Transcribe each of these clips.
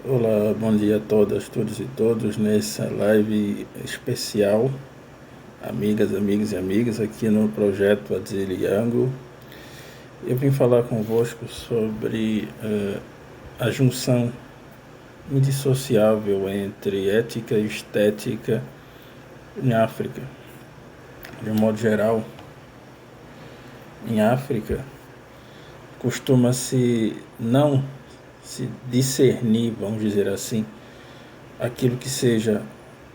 Olá, bom dia a todas, todos e todos nessa live especial, amigas, amigos e amigas, aqui no projeto Adzili Yango. Eu vim falar convosco sobre a junção indissociável entre ética e estética em África. De um modo geral, em África, costuma-se não se discernir, vamos dizer assim, aquilo que seja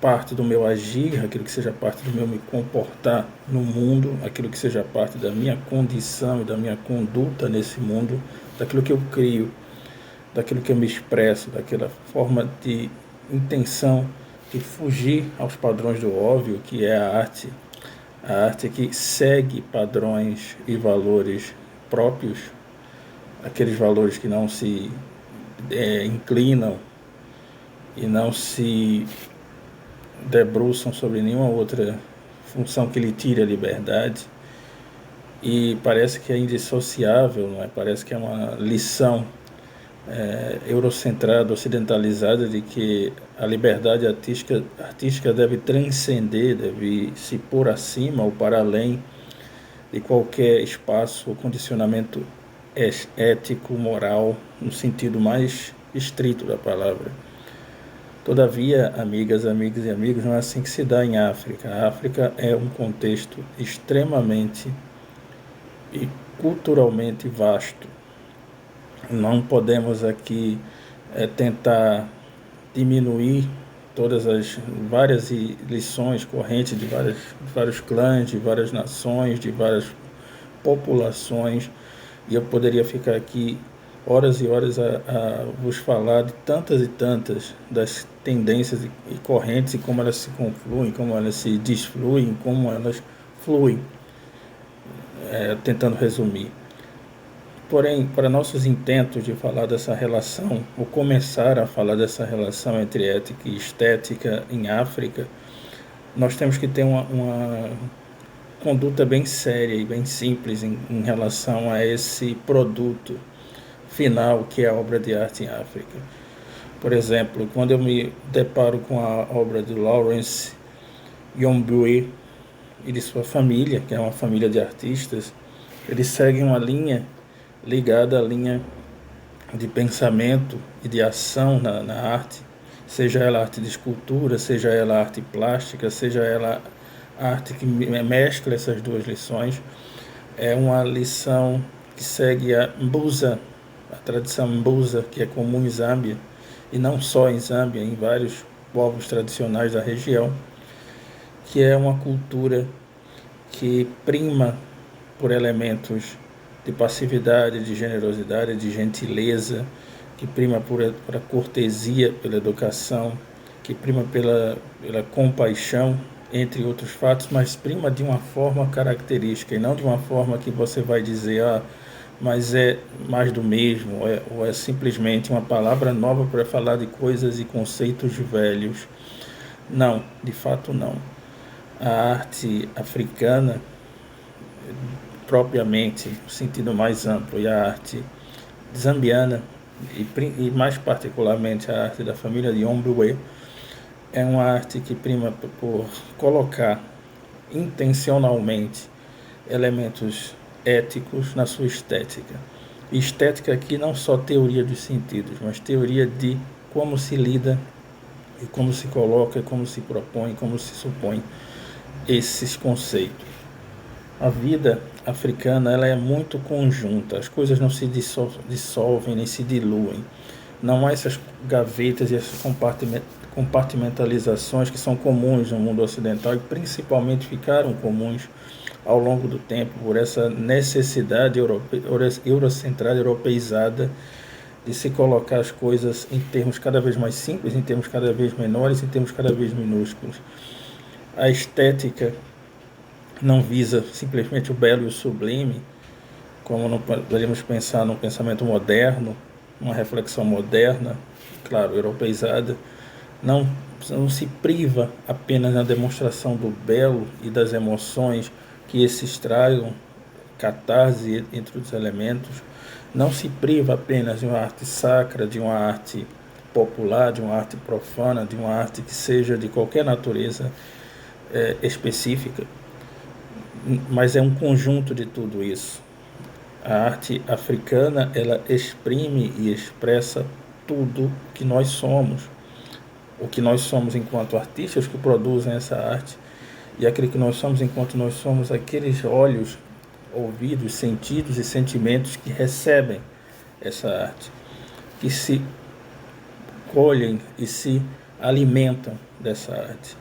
parte do meu agir, aquilo que seja parte do meu me comportar no mundo, aquilo que seja parte da minha condição e da minha conduta nesse mundo, daquilo que eu crio, daquilo que eu me expresso, daquela forma de intenção de fugir aos padrões do óbvio, que é a arte que segue padrões e valores próprios, aqueles valores que não se inclinam e não se debruçam sobre nenhuma outra função que lhe tire a liberdade. E parece que é indissociável, não é? Parece que é uma lição eurocentrada, ocidentalizada, de que a liberdade artística deve transcender, deve se pôr acima ou para além de qualquer espaço ou condicionamento ético, moral, no sentido mais estrito da palavra. Todavia, amigas, amigos e amigos, não é assim que se dá em África. A África é um contexto extremamente e culturalmente vasto. Não podemos aqui tentar diminuir todas as várias lições correntes de vários clãs, de várias nações, de várias populações, e eu poderia ficar aqui horas e horas a vos falar de tantas e tantas das tendências e correntes e como elas se confluem, como elas se desfluem, como elas fluem, tentando resumir. Porém, para nossos intentos de falar dessa relação, ou começar a falar dessa relação entre ética e estética em África, nós temos que ter uma conduta bem séria e bem simples em relação a esse produto final que é a obra de arte em África. Por exemplo, quando eu me deparo com a obra de Lawrence Yombue e de sua família, que é uma família de artistas, eles seguem uma linha ligada à linha de pensamento e de ação na arte, seja ela arte de escultura, seja ela arte plástica, seja ela arte que mescla essas duas lições. É uma lição que segue a Mbusa, a tradição Mbusa, que é comum em Zâmbia, e não só em Zâmbia, em vários povos tradicionais da região, que é uma cultura que prima por elementos de passividade, de generosidade, de gentileza, que prima por a cortesia, pela educação, que prima pela compaixão, entre outros fatos, mas prima de uma forma característica e não de uma forma que você vai dizer, mas é mais do mesmo, ou é simplesmente uma palavra nova para falar de coisas e conceitos velhos. Não, de fato não. A arte africana, propriamente, no sentido mais amplo, e a arte zambiana, e mais particularmente a arte da família de Ombue, é uma arte que prima por colocar intencionalmente elementos éticos na sua estética. E estética aqui não só teoria dos sentidos, mas teoria de como se lida e como se coloca, como se propõe, como se supõe esses conceitos. A vida africana ela é muito conjunta, as coisas não se dissolvem nem se diluem. Não há essas gavetas e essas compartimentalizações que são comuns no mundo ocidental e principalmente ficaram comuns ao longo do tempo por essa necessidade eurocentrada, europeizada de se colocar as coisas em termos cada vez mais simples, em termos cada vez menores, em termos cada vez minúsculos. A estética não visa simplesmente o belo e o sublime, como não poderíamos pensar no pensamento moderno, uma reflexão moderna, claro, europeizada, não se priva apenas na demonstração do belo e das emoções que esses tragam, catarse entre os elementos, não se priva apenas de uma arte sacra, de uma arte popular, de uma arte profana, de uma arte que seja de qualquer natureza específica, mas é um conjunto de tudo isso. A arte africana, ela exprime e expressa tudo que nós somos, o que nós somos enquanto artistas que produzem essa arte, e aquilo que nós somos enquanto nós somos aqueles olhos, ouvidos, sentidos e sentimentos que recebem essa arte, que se colhem e se alimentam dessa arte.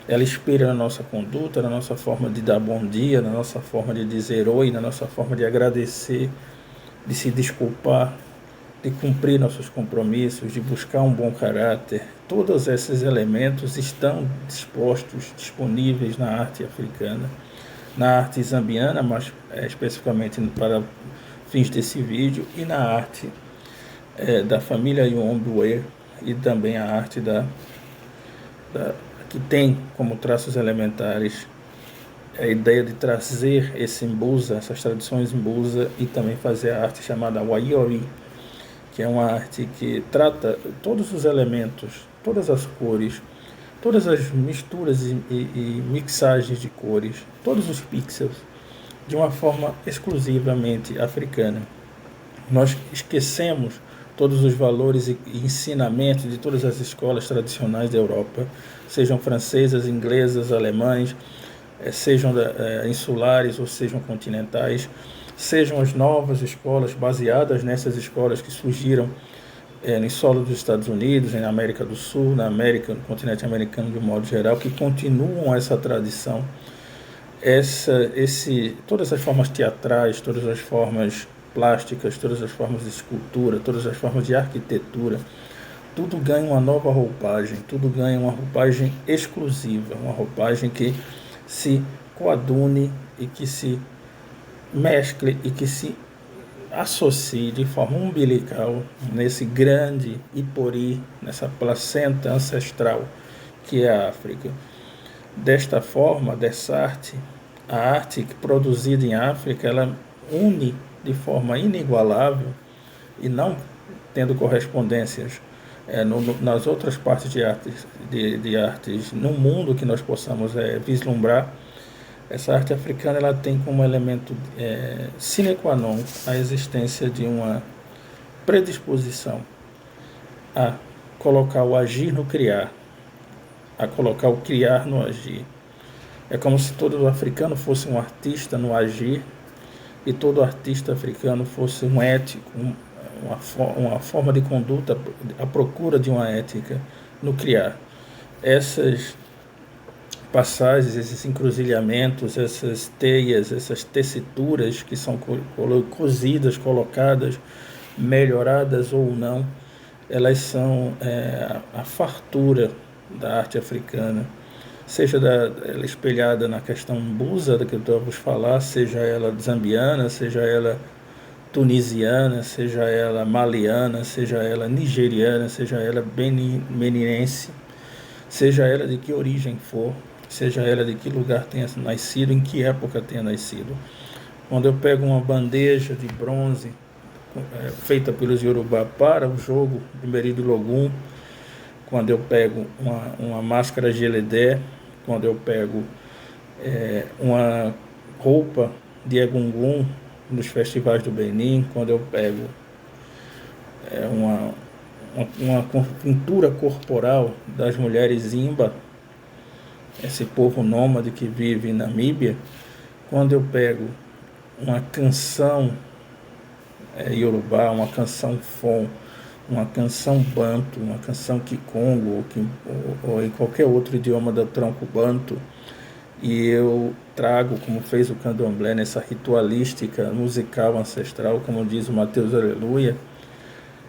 Ela inspira na nossa conduta, na nossa forma de dar bom dia, na nossa forma de dizer oi, na nossa forma de agradecer, de se desculpar, de cumprir nossos compromissos, de buscar um bom caráter. Todos esses elementos estão disponíveis na arte africana, na arte zambiana, mas especificamente para fins desse vídeo, e na arte da família Yombwe, e também a arte que tem como traços elementares a ideia de trazer esse Mbusa, essas tradições Mbusa, e também fazer a arte chamada Wayori, que é uma arte que trata todos os elementos, todas as cores, todas as misturas e mixagens de cores, todos os pixels, de uma forma exclusivamente africana. Nós esquecemos todos os valores e ensinamentos de todas as escolas tradicionais da Europa, sejam francesas, inglesas, alemães, sejam insulares ou sejam continentais, sejam as novas escolas baseadas nessas escolas que surgiram no solo dos Estados Unidos, na América do Sul, na América, no continente americano de um modo geral, que continuam essa tradição, todas as formas teatrais, todas as formas plásticas, todas as formas de escultura, todas as formas de arquitetura, tudo ganha uma nova roupagem, tudo ganha uma roupagem exclusiva, uma roupagem que se coadune e que se mescle e que se associe de forma umbilical nesse grande Ipori, nessa placenta ancestral que é a África. Desta forma, dessa arte, a arte produzida em África, ela une de forma inigualável e não tendo correspondências nas outras partes de artes no mundo que nós possamos vislumbrar. Essa arte africana ela tem como elemento sine qua non a existência de uma predisposição a colocar o agir no criar, a colocar o criar no agir. É como se todo africano fosse um artista no agir e todo artista africano fosse um ético, uma forma de conduta, à procura de uma ética no criar. Essas passagens, esses encruzilhamentos, essas teias, essas tessituras que são cozidas, colocadas, melhoradas ou não, elas são a fartura da arte africana, seja ela espelhada na questão Mbusa, da que eu vou vos falar, seja ela zambiana, seja ela tunisiana, seja ela maliana, seja ela nigeriana, seja ela beninense, seja ela de que origem for, seja ela de que lugar tenha nascido, em que época tenha nascido. Quando eu pego uma bandeja de bronze feita pelos Yorubá para o jogo de Merido Logum, quando eu pego uma máscara geledé, quando eu pego uma roupa de egungun nos festivais do Benin, quando eu pego uma pintura corporal das mulheres Imba, esse povo nômade que vive em Namíbia, quando eu pego uma canção Yorubá, uma canção Fon, uma canção Banto, uma canção Kikongo ou em qualquer outro idioma do tronco Banto, e eu trago, como fez o candomblé, nessa ritualística musical ancestral, como diz o Mateus Aleluia.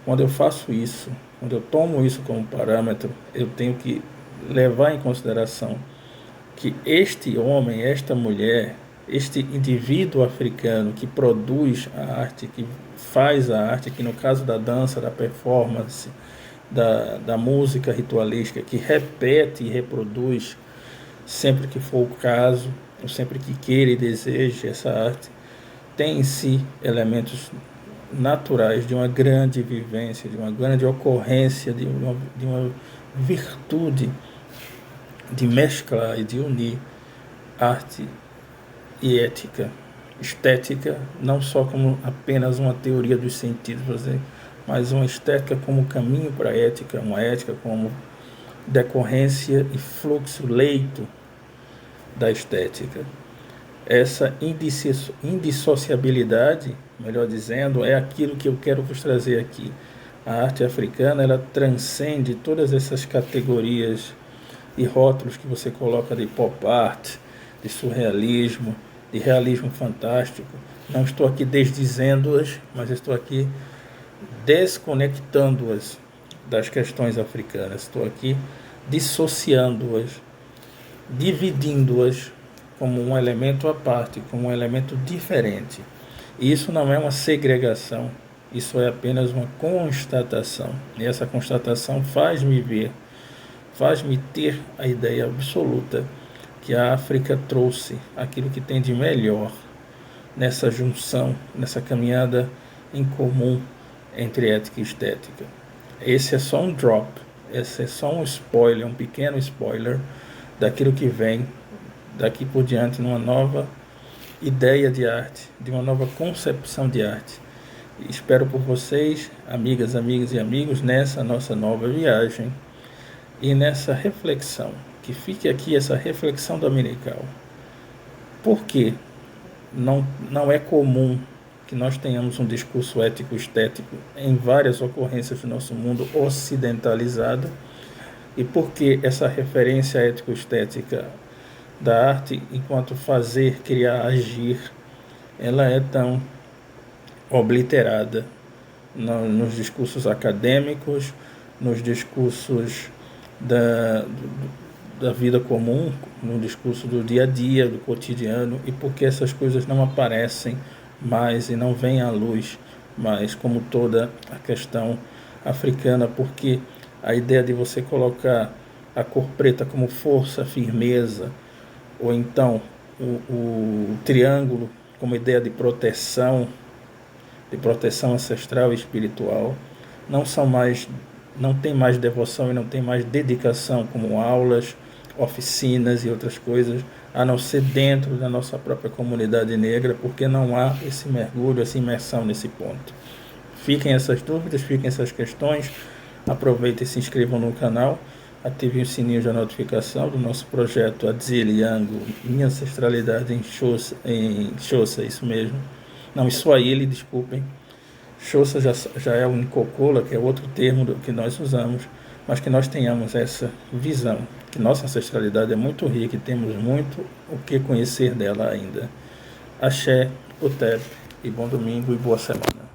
Quando eu faço isso, quando eu tomo isso como parâmetro, eu tenho que levar em consideração que este homem, esta mulher, este indivíduo africano que produz a arte, que faz a arte, que no caso da dança, da performance, da música ritualística, que repete e reproduz sempre que for o caso, ou sempre que queira e deseje essa arte, tem em si elementos naturais de uma grande vivência, de uma grande ocorrência, de uma virtude de mesclar e de unir arte e ética, estética, não só como apenas uma teoria dos sentidos, mas uma estética como caminho para a ética, uma ética como decorrência e fluxo, leito da estética. Essa indissociabilidade, melhor dizendo, é aquilo que eu quero vos trazer aqui. A arte africana, ela transcende todas essas categorias e rótulos que você coloca de pop art, de surrealismo, de realismo fantástico. Não estou aqui desdizendo-as, mas estou aqui desconectando-as das questões africanas. Estou aqui dissociando-as, dividindo-as como um elemento à parte, como um elemento diferente. E isso não é uma segregação, isso é apenas uma constatação. E essa constatação faz-me ver, faz-me ter a ideia absoluta que a África trouxe aquilo que tem de melhor nessa junção, nessa caminhada em comum entre ética e estética. Esse é só um drop, esse é só um spoiler, um pequeno spoiler daquilo que vem daqui por diante numa nova ideia de arte, de uma nova concepção de arte. E espero por vocês, amigas, amigos e amigos, nessa nossa nova viagem e nessa reflexão. Que fique aqui essa reflexão dominical. Por que não é comum que nós tenhamos um discurso ético-estético em várias ocorrências do nosso mundo ocidentalizado? E por que essa referência ético-estética da arte enquanto fazer, criar, agir, ela é tão obliterada nos discursos acadêmicos, nos discursos da vida comum, no discurso do dia a dia, do cotidiano, e por que essas coisas não aparecem mais e não vêm à luz mais, como toda a questão africana, porque a ideia de você colocar a cor preta como força, firmeza, ou então o triângulo como ideia de proteção ancestral e espiritual, não tem mais devoção e não tem mais dedicação como aulas, oficinas e outras coisas, a não ser dentro da nossa própria comunidade negra, porque não há esse mergulho, essa imersão nesse ponto. Fiquem essas dúvidas, fiquem essas questões, aproveitem e se inscrevam no canal, ativem o sininho de notificação do nosso projeto Adziliango, Minha Ancestralidade em Xhosa, isso mesmo. Não, Swahili, desculpem. Xhosa já é o Nkokola, que é outro termo que nós usamos, mas que nós tenhamos essa visão, que nossa ancestralidade é muito rica e temos muito o que conhecer dela ainda. Axé, Utep, e bom domingo e boa semana.